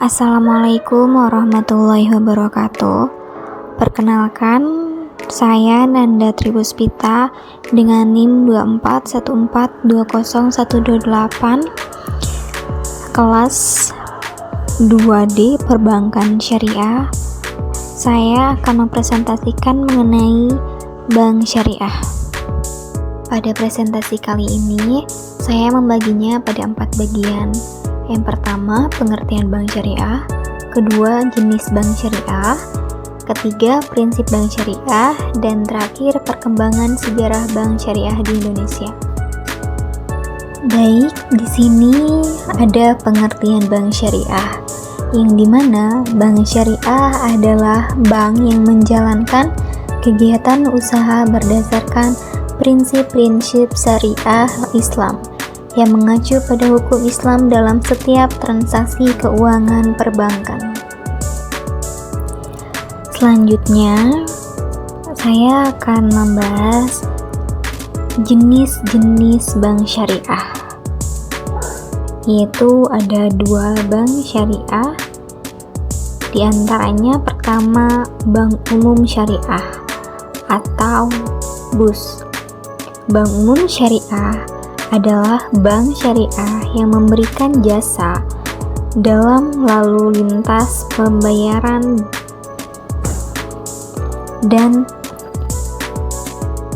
Assalamualaikum warahmatullahi wabarakatuh. Perkenalkan, saya Nanda Tripuspita dengan NIM 241420128, kelas 2D Perbankan Syariah. Saya akan mempresentasikan mengenai Bank Syariah. Pada presentasi kali ini, saya membaginya pada 4 bagian. Yang pertama, pengertian bank syariah. Kedua, jenis bank syariah. Ketiga, prinsip bank syariah. Dan terakhir, perkembangan sejarah bank syariah di Indonesia. Baik, di sini ada pengertian bank syariah, yang dimana bank syariah adalah bank yang menjalankan kegiatan usaha berdasarkan prinsip-prinsip syariah Islam yang mengacu pada hukum Islam dalam setiap transaksi keuangan perbankan. Selanjutnya, saya akan membahas jenis-jenis bank syariah, yaitu ada 2 bank syariah. Di antaranya pertama, Bank Umum Syariah atau BUS. Bank Umum Syariah adalah bank syariah yang memberikan jasa dalam lalu lintas pembayaran dan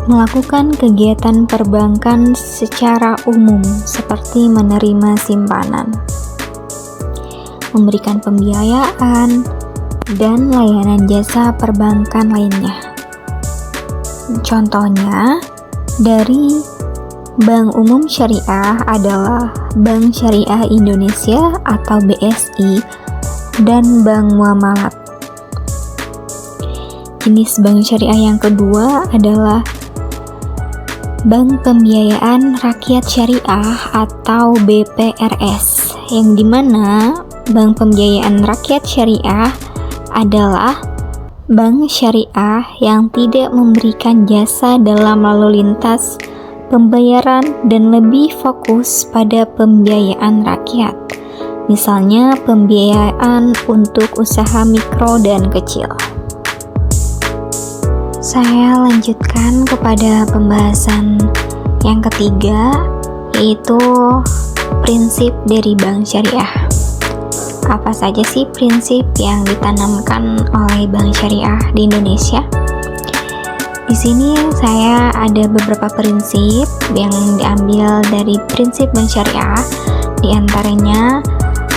melakukan kegiatan perbankan secara umum seperti menerima simpanan, memberikan pembiayaan, dan layanan jasa perbankan lainnya. Contohnya, dari Bank Umum Syariah adalah Bank Syariah Indonesia atau BSI dan Bank Muamalat. Jenis bank syariah yang kedua adalah Bank Pembiayaan Rakyat Syariah atau BPRS, yang dimana Bank Pembiayaan Rakyat Syariah adalah bank syariah yang tidak memberikan jasa dalam lalu lintas pembayaran dan lebih fokus pada pembiayaan rakyat, misalnya pembiayaan untuk usaha mikro dan kecil. Saya lanjutkan kepada pembahasan yang ketiga, yaitu prinsip dari bank syariah. Apa saja sih prinsip yang ditanamkan oleh bank syariah di Indonesia? Di sini saya ada beberapa prinsip yang diambil dari prinsip bank syariah, di antaranya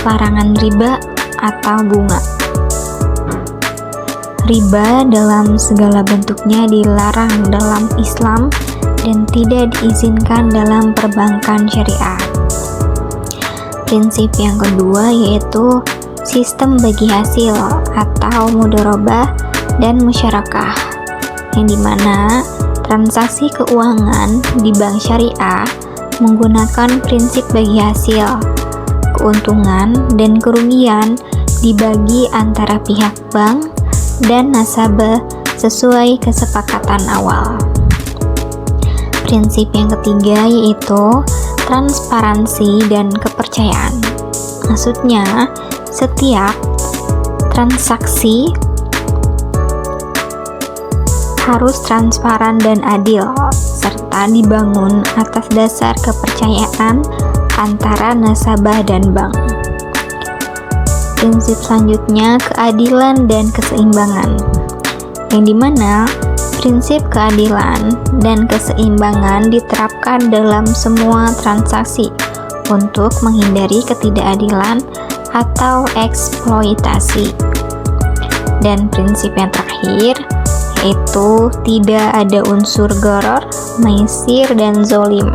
larangan riba atau bunga. Riba dalam segala bentuknya dilarang dalam Islam dan tidak diizinkan dalam perbankan syariah. Prinsip yang kedua yaitu sistem bagi hasil atau mudharabah dan musyarakah, yang dimana transaksi keuangan di bank syariah menggunakan prinsip bagi hasil, keuntungan dan kerugian dibagi antara pihak bank dan nasabah sesuai kesepakatan awal. Prinsip yang ketiga yaitu transparansi dan kepercayaan. Maksudnya, setiap transaksi harus transparan dan adil, serta dibangun atas dasar kepercayaan antara nasabah dan bank. Prinsip selanjutnya, keadilan dan keseimbangan, yang dimana prinsip keadilan dan keseimbangan diterapkan dalam semua transaksi untuk menghindari ketidakadilan atau eksploitasi. Dan prinsip yang terakhir yaitu tidak ada unsur gharar, maisir, dan zolim.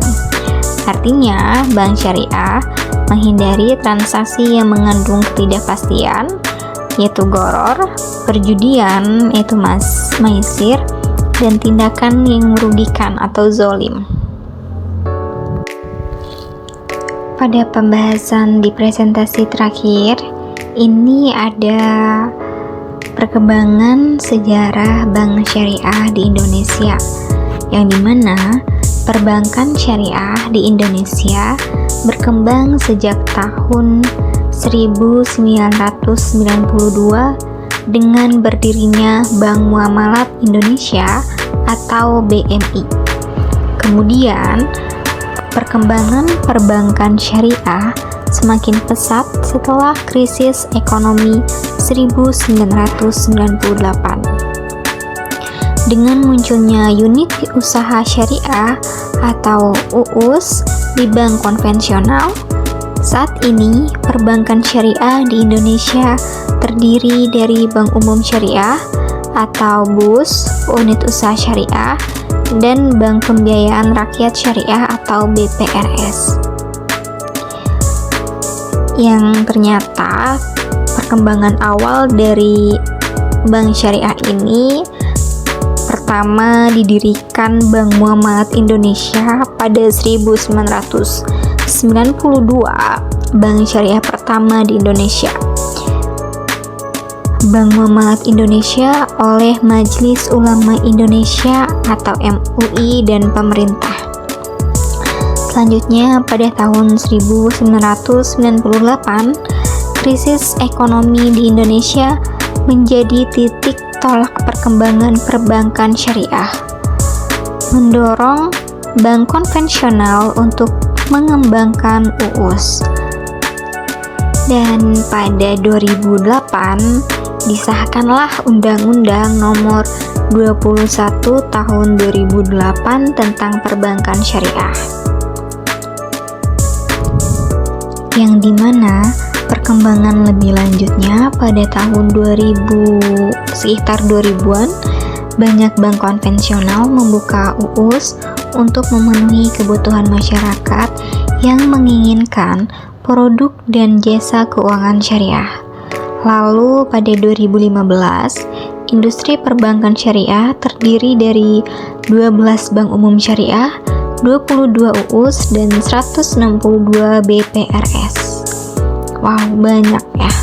Artinya, bank syariah menghindari transaksi yang mengandung ketidakpastian, yaitu gharar, perjudian, yaitu maisir, dan tindakan yang merugikan atau zolim. Pada pembahasan di presentasi terakhir, ini ada perkembangan sejarah bank syariah di Indonesia, yang dimana perbankan syariah di Indonesia berkembang sejak tahun 1992 dengan berdirinya Bank Muamalat Indonesia atau BMI. Kemudian, perkembangan perbankan syariah semakin pesat setelah krisis ekonomi 1998. Dengan munculnya unit usaha syariah atau UUS di bank konvensional, saat ini perbankan syariah di Indonesia terdiri dari Bank Umum Syariah atau BUS, unit usaha syariah, dan Bank Pembiayaan Rakyat Syariah atau BPRS. Yang ternyata perkembangan awal dari bank syariah ini, pertama didirikan Bank Muamalat Indonesia pada 1992, bank syariah pertama di Indonesia. Bank Muamalat Indonesia oleh Majelis Ulama Indonesia atau MUI dan pemerintah. Selanjutnya, pada tahun 1998, krisis ekonomi di Indonesia menjadi titik tolak perkembangan perbankan syariah, mendorong bank konvensional untuk mengembangkan UUS. Dan pada 2008 disahkanlah Undang-Undang Nomor 21 Tahun 2008 tentang Perbankan Syariah, yang dimana perkembangan lebih lanjutnya pada tahun 2000, sekitar 2000-an, banyak bank konvensional membuka UUS untuk memenuhi kebutuhan masyarakat yang menginginkan produk dan jasa keuangan syariah. Lalu pada 2015, industri perbankan syariah terdiri dari 12 bank umum syariah, 22 UUS, dan 162 BPRS. Wow, banyak ya.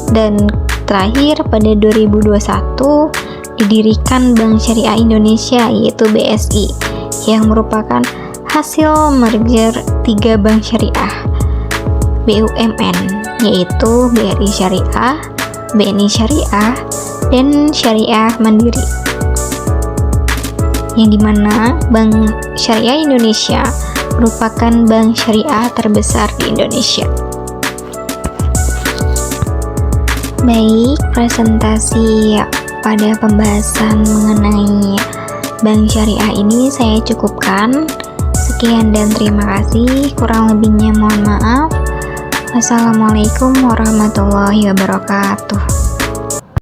Dan terakhir pada 2021 didirikan Bank Syariah Indonesia yaitu BSI, yang merupakan hasil merger 3 bank syariah BUMN yaitu BRI Syariah, BNI Syariah, dan Syariah Mandiri, yang dimana Bank Syariah Indonesia merupakan bank syariah terbesar di Indonesia. Baik, presentasi pada pembahasan mengenai bank syariah ini saya cukupkan. Sekian dan terima kasih. Kurang lebihnya mohon maaf. Wassalamualaikum warahmatullahi wabarakatuh.